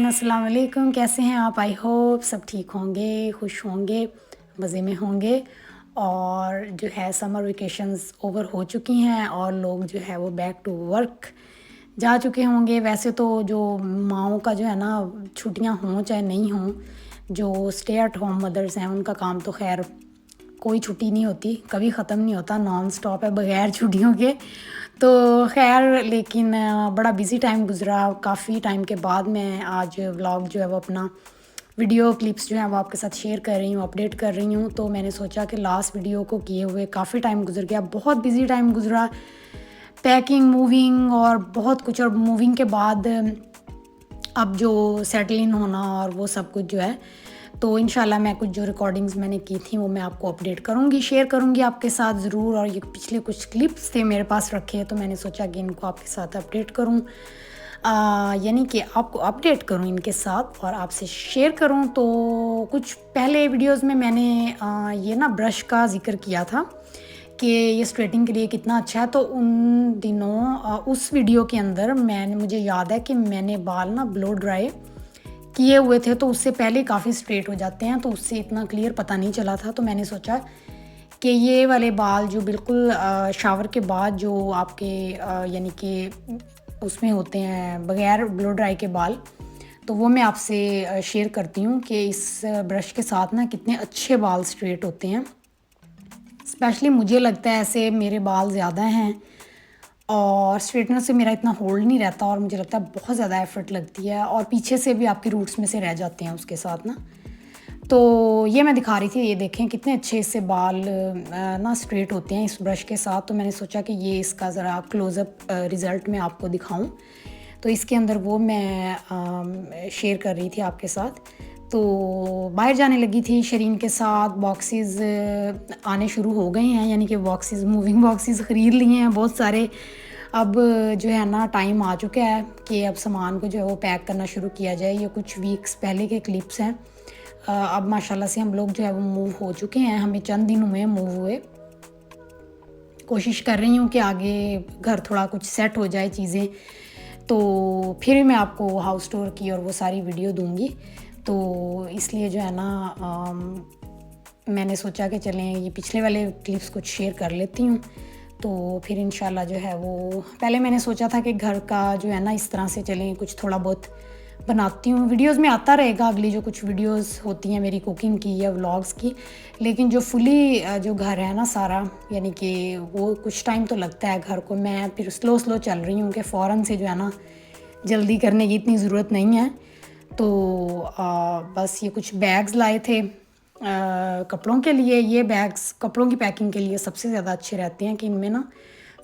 Everyone, अस्सलाम वालेकुम। कैसे हैं आप? आई होप सब ठीक होंगे, खुश होंगे, मज़े में होंगे। और जो है समर वेकेशंस ओवर हो चुकी हैं और लोग जो है वो बैक टू वर्क जा चुके होंगे। वैसे तो जो माओं का जो है ना, छुट्टियां हों चाहे नहीं हों, जो स्टे एट होम मदर्स हैं उनका काम तो खैर कोई छुट्टी नहीं होती, कभी ख़त्म नहीं होता, नॉन स्टॉप है बग़ैर छुट्टियों के। तो खैर लेकिन बड़ा बिज़ी टाइम गुज़रा। काफ़ी टाइम के बाद मैं आज व्लॉग जो है वो अपना वीडियो क्लिप्स जो है वो आपके साथ शेयर कर रही हूँ, अपडेट कर रही हूँ। तो मैंने सोचा कि लास्ट वीडियो को किए हुए काफ़ी टाइम गुजर गया, बहुत बिज़ी टाइम गुज़रा, पैकिंग, मूविंग और बहुत कुछ। और मूविंग के बाद अब जो सेटल इन होना और वो सब कुछ जो है, तो इंशाल्लाह मैं कुछ जो रिकॉर्डिंग्स मैंने की थी वो मैं आपको अपडेट करूँगी, शेयर करूँगी आपके साथ ज़रूर। और ये पिछले कुछ क्लिप्स थे मेरे पास रखे, तो मैंने सोचा कि इनको आपके साथ अपडेट करूँ, यानी कि आपको अपडेट करूँ इनके साथ और आपसे शेयर करूँ। तो कुछ पहले वीडियोज़ में मैंने ये ना ब्रश का ज़िक्र किया था कि ये स्ट्रेटिंग के लिए कितना अच्छा है। तो उन दिनों उस वीडियो के अंदर मुझे याद है कि मैंने बाल ना ब्लो ड्राई किए हुए थे, तो उससे पहले काफ़ी स्ट्रेट हो जाते हैं, तो उससे इतना क्लियर पता नहीं चला था। तो मैंने सोचा कि ये वाले बाल जो बिल्कुल शावर के बाद जो आपके यानी कि उसमें होते हैं बग़ैर ब्लो ड्राई के बाल, तो वो मैं आपसे शेयर करती हूँ कि इस ब्रश के साथ ना कितने अच्छे बाल स्ट्रेट होते हैं। स्पेशली मुझे लगता है ऐसे मेरे बाल ज़्यादा हैं और स्ट्रेटनर से मेरा इतना होल्ड नहीं रहता, और मुझे लगता है बहुत ज़्यादा एफर्ट लगती है, और पीछे से भी आपके रूट्स में से रह जाते हैं उसके साथ ना। तो ये मैं दिखा रही थी, ये देखें कितने अच्छे इससे बाल ना स्ट्रेट होते हैं इस ब्रश के साथ। तो मैंने सोचा कि ये इसका ज़रा क्लोज़अप रिज़ल्ट मैं आपको दिखाऊं। तो इसके अंदर वो मैं शेयर कर रही थी आपके साथ। तो बाहर जाने लगी थी शरीन के साथ, बॉक्सेस आने शुरू हो गए हैं, यानी कि बॉक्सेस, मूविंग बॉक्सेस ख़रीद लिए हैं बहुत सारे। अब जो है ना टाइम आ चुका है कि अब सामान को जो है वो पैक करना शुरू किया जाए। ये कुछ वीक्स पहले के क्लिप्स हैं। अब माशाल्लाह से हम लोग जो है वो मूव हो चुके हैं, हमें चंद दिन हुए मूव हुए। कोशिश कर रही हूँ कि आगे घर थोड़ा कुछ सेट हो जाए चीज़ें, तो फिर मैं आपको हाउस टूर की और वो सारी वीडियो दूँगी। तो इसलिए जो है ना मैंने सोचा कि चलें ये पिछले वाले क्लिप्स कुछ शेयर कर लेती हूँ। तो फिर इंशाल्लाह जो है वो, पहले मैंने सोचा था कि घर का जो है ना इस तरह से चलें, कुछ थोड़ा बहुत बनाती हूँ, वीडियोस में आता रहेगा अगली जो कुछ वीडियोस होती हैं मेरी कुकिंग की या व्लॉग्स की। लेकिन जो फुली जो घर है ना सारा, यानी कि वो कुछ टाइम तो लगता है घर को। मैं फिर स्लो स्लो चल रही हूँ कि फ़ौरन से जो है ना जल्दी करने की इतनी ज़रूरत नहीं है। तो बस ये कुछ बैग्स लाए थे कपड़ों के लिए। ये बैग्स कपड़ों की पैकिंग के लिए सबसे ज़्यादा अच्छे रहते हैं कि इनमें ना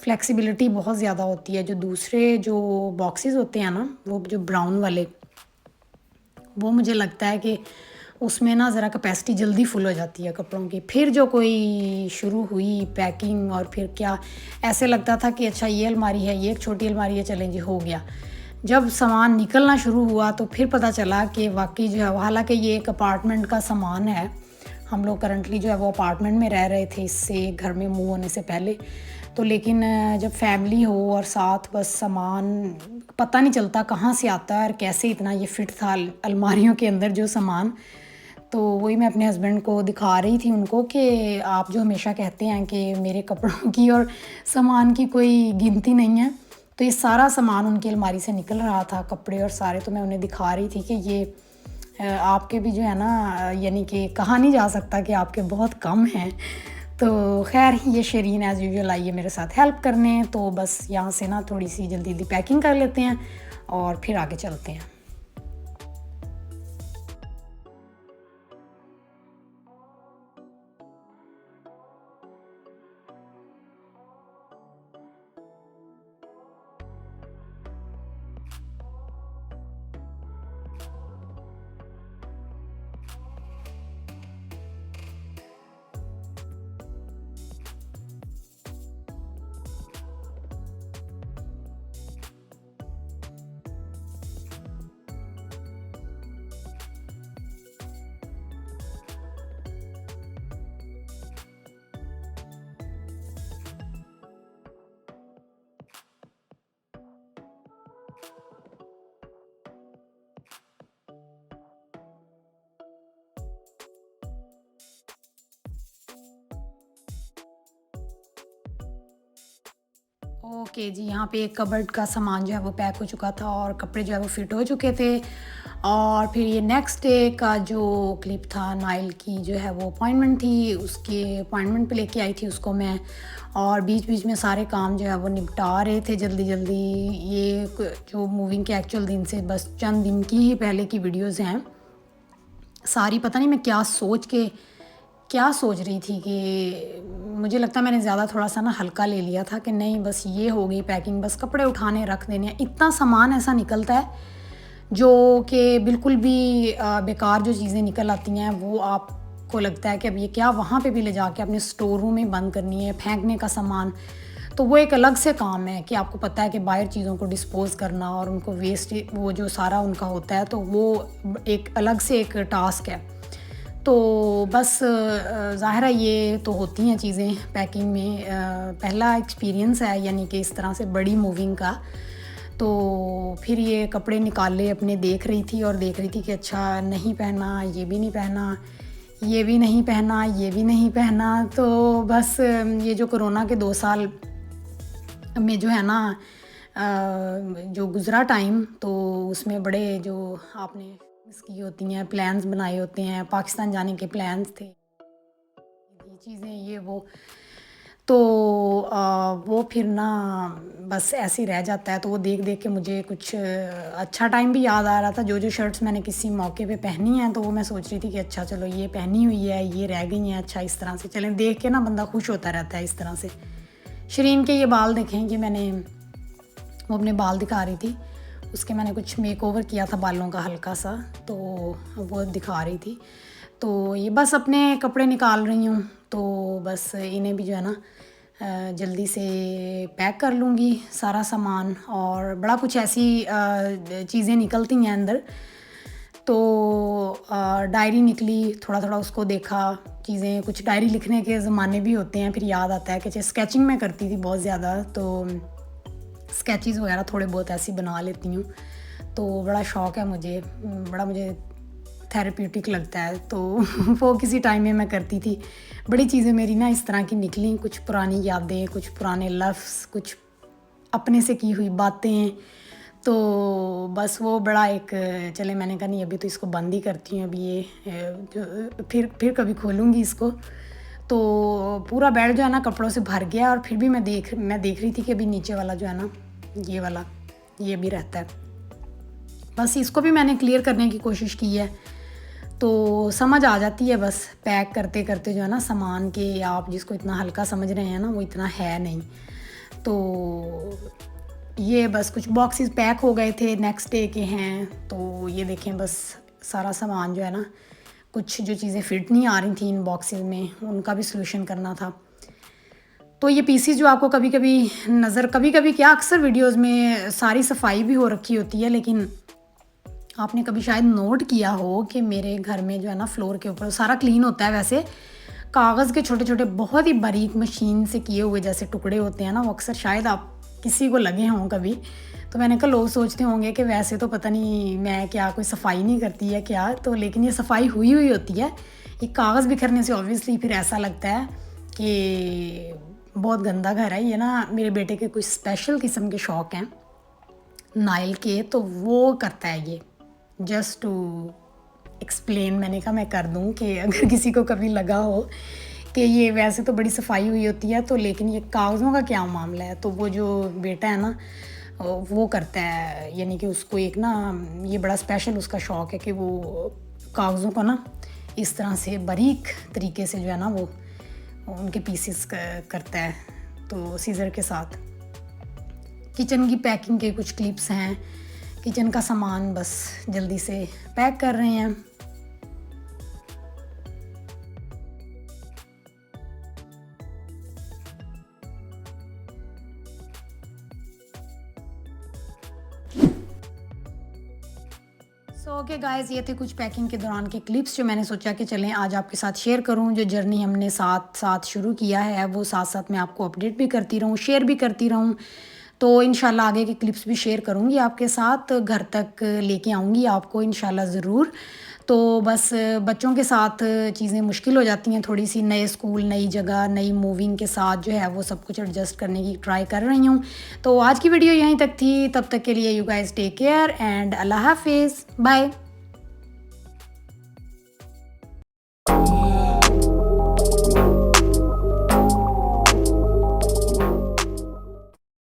फ्लेक्सिबिलिटी बहुत ज़्यादा होती है। जो दूसरे जो बॉक्सेस होते हैं ना, वो जो ब्राउन वाले, वो मुझे लगता है कि उसमें ना ज़रा कैपेसिटी जल्दी फुल हो जाती है कपड़ों की। फिर जो कोई शुरू हुई पैकिंग, और फिर क्या ऐसे लगता था कि अच्छा ये अलमारी है, ये एक छोटी अलमारी है, चलें जी हो गया। जब सामान निकलना शुरू हुआ तो फिर पता चला कि वाकई जो है, हालांकि ये एक अपार्टमेंट का सामान है, हम लोग करंटली जो है वो अपार्टमेंट में रह रहे थे इससे घर में मूव होने से पहले। तो लेकिन जब फैमिली हो और साथ, बस सामान पता नहीं चलता कहाँ से आता है और कैसे इतना ये फिट था अलमारियों के अंदर जो सामान। तो वही मैं अपने हस्बैंड को दिखा रही थी उनको कि आप जो हमेशा कहते हैं कि मेरे कपड़ों की और सामान की कोई गिनती नहीं है, तो ये सारा सामान उनकी अलमारी से निकल रहा था, कपड़े और सारे। तो मैं उन्हें दिखा रही थी कि ये आपके भी जो है ना, यानी कि कहा नहीं जा सकता कि आपके बहुत कम हैं। तो खैर ये शरीन एज़ यूजुअल आई है मेरे साथ हेल्प करने। तो बस यहाँ से ना थोड़ी सी जल्दी जल्दी पैकिंग कर लेते हैं और फिर आगे चलते हैं। ओके जी, यहाँ पे एक कबर्ड का सामान जो है वो पैक हो चुका था और कपड़े जो है वो फिट हो चुके थे। और फिर ये नेक्स्ट डे का जो क्लिप था, नाइल की जो है वो अपॉइंटमेंट थी, उसके अपॉइंटमेंट पे लेके आई थी उसको मैं। और बीच बीच में सारे काम जो है वो निपटा रहे थे जल्दी जल्दी। ये जो मूविंग के एक्चुअल दिन से बस चंद दिन की ही पहले की वीडियोज़ हैं सारी। पता नहीं मैं क्या सोच रही थी कि मुझे लगता है मैंने ज़्यादा थोड़ा सा ना हल्का ले लिया था कि नहीं बस ये हो गई पैकिंग, बस कपड़े उठाने रख देने हैं। इतना सामान ऐसा निकलता है जो कि बिल्कुल भी बेकार जो चीज़ें निकल आती हैं वो आपको लगता है कि अब ये क्या वहाँ पे भी ले जाके अपने स्टोर रूम में बंद करनी है, फेंकने का सामान। तो वो एक अलग से काम है कि आपको पता है कि बाहर चीज़ों को डिस्पोज़ करना और उनको वेस्ट वो जो सारा उनका होता है, तो वो एक अलग से एक टास्क है। तो बस ज़ाहिर है ये तो होती हैं चीज़ें पैकिंग में। पहला एक्सपीरियंस है यानी कि इस तरह से बड़ी मूविंग का। तो फिर ये कपड़े निकाले अपने, देख रही थी और देख रही थी कि अच्छा नहीं पहना, ये भी नहीं पहना, ये भी नहीं पहना, ये भी नहीं पहना। तो बस ये जो कोरोना के 2 साल में जो है ना जो गुज़रा टाइम, तो उसमें बड़े जो आपने इसकी होती हैं प्लान्स बनाए होते हैं, पाकिस्तान जाने के प्लान्स थे, ये चीज़ें ये वो। तो वो फिर ना बस ऐसे ही रह जाता है। तो वो देख देख के मुझे कुछ अच्छा टाइम भी याद आ रहा था। जो जो शर्ट्स मैंने किसी मौके पे पहनी हैं तो वो मैं सोच रही थी कि अच्छा चलो ये पहनी हुई है, ये रह गई हैं, अच्छा इस तरह से चलें। देख के ना बंदा खुश होता रहता है इस तरह से। शरीन के ये बाल देखें कि मैंने वो अपने बाल दिखा रही थी, उसके मैंने कुछ मेकओवर किया था बालों का हल्का सा, तो वो दिखा रही थी। तो ये बस अपने कपड़े निकाल रही हूँ, तो बस इन्हें भी जो है ना जल्दी से पैक कर लूँगी सारा सामान। और बड़ा कुछ ऐसी चीज़ें निकलती हैं अंदर। तो डायरी निकली, थोड़ा थोड़ा उसको देखा, चीज़ें कुछ डायरी लिखने के ज़माने भी होते हैं। फिर याद आता है कि स्केचिंग मैं करती थी बहुत ज़्यादा, तो स्केचेस वगैरह थोड़े बहुत ऐसी बना लेती हूँ। तो बड़ा शौक़ है मुझे, बड़ा मुझे थेरेप्यूटिक लगता है। तो वो किसी टाइम में मैं करती थी। बड़ी चीज़ें मेरी ना इस तरह की निकली, कुछ पुरानी यादें, कुछ पुराने लफ्ज़, कुछ अपने से की हुई बातें। तो बस वो बड़ा एक चले, मैंने कहा नहीं अभी तो इसको बंद ही करती हूँ, अभी ये जो फिर कभी खोलूँगी इसको। तो पूरा बेड जो है ना कपड़ों से भर गया। और फिर भी मैं देख रही थी कि अभी नीचे वाला जो है ना ये वाला ये भी रहता है। बस इसको भी मैंने क्लियर करने की कोशिश की है। तो समझ आ जाती है बस पैक करते करते जो है ना सामान के, आप जिसको इतना हल्का समझ रहे हैं ना वो इतना है नहीं। तो ये बस कुछ बॉक्सेस पैक हो गए थे, नेक्स्ट डे के हैं। तो ये देखें बस सारा सामान जो है ना, कुछ जो चीज़ें फिट नहीं आ रही थी इन बॉक्सेस में, उनका भी सलूशन करना था। तो ये पीसीज जो आपको कभी कभी क्या अक्सर वीडियोस में सारी सफाई भी हो रखी होती है, लेकिन आपने कभी शायद नोट किया हो कि मेरे घर में जो है ना फ्लोर के ऊपर सारा क्लीन होता है। वैसे कागज़ के छोटे छोटे बहुत ही बारीक मशीन से किए हुए जैसे टुकड़े होते हैं ना, वो अक्सर शायद आप किसी को लगे हों कभी। तो मैंने कहा लोग सोचते होंगे कि वैसे तो पता नहीं मैं क्या कोई सफाई नहीं करती है क्या, तो लेकिन ये सफाई हुई होती है। ये कागज़ बिखरने से ऑब्वियसली फिर ऐसा लगता है कि बहुत गंदा घर है। ये ना मेरे बेटे के कुछ स्पेशल किस्म के शौक़ हैं नाइल के, तो वो करता है ये। जस्ट टू एक्सप्लेन मैंने कहा मैं कर दूं कि अगर किसी को कभी लगा हो कि ये वैसे तो बड़ी सफाई हुई होती है, तो लेकिन ये कागज़ों का क्या मामला है। तो वो जो बेटा है ना वो करता है, यानी कि उसको एक ना ये बड़ा स्पेशल उसका शौक़ है कि वो कागज़ों को ना इस तरह से बारीक तरीके से जो है ना वो उनके पीसेस करता है, तो सीज़र के साथ। किचन की पैकिंग के कुछ क्लिप्स हैं, किचन का सामान बस जल्दी से पैक कर रहे हैं। ओके गाइस, ये थे कुछ पैकिंग के दौरान के क्लिप्स जो मैंने सोचा कि चलें आज आपके साथ शेयर करूं। जो जर्नी हमने साथ शुरू किया है वो साथ साथ मैं आपको अपडेट भी करती रहूं, शेयर भी करती रहूं। तो इंशाल्लाह आगे के क्लिप्स भी शेयर करूंगी आपके साथ, घर तक लेके आऊंगी आपको इंशाल्लाह ज़रूर। तो बस बच्चों के साथ चीज़ें मुश्किल हो जाती हैं थोड़ी सी, नए स्कूल, नई जगह, नई मूविंग के साथ जो है वो सब कुछ एडजस्ट करने की ट्राई कर रही हूँ। तो आज की वीडियो यहीं तक थी, तब तक के लिए you guys take care and अल्लाह हाफिज़, बाय।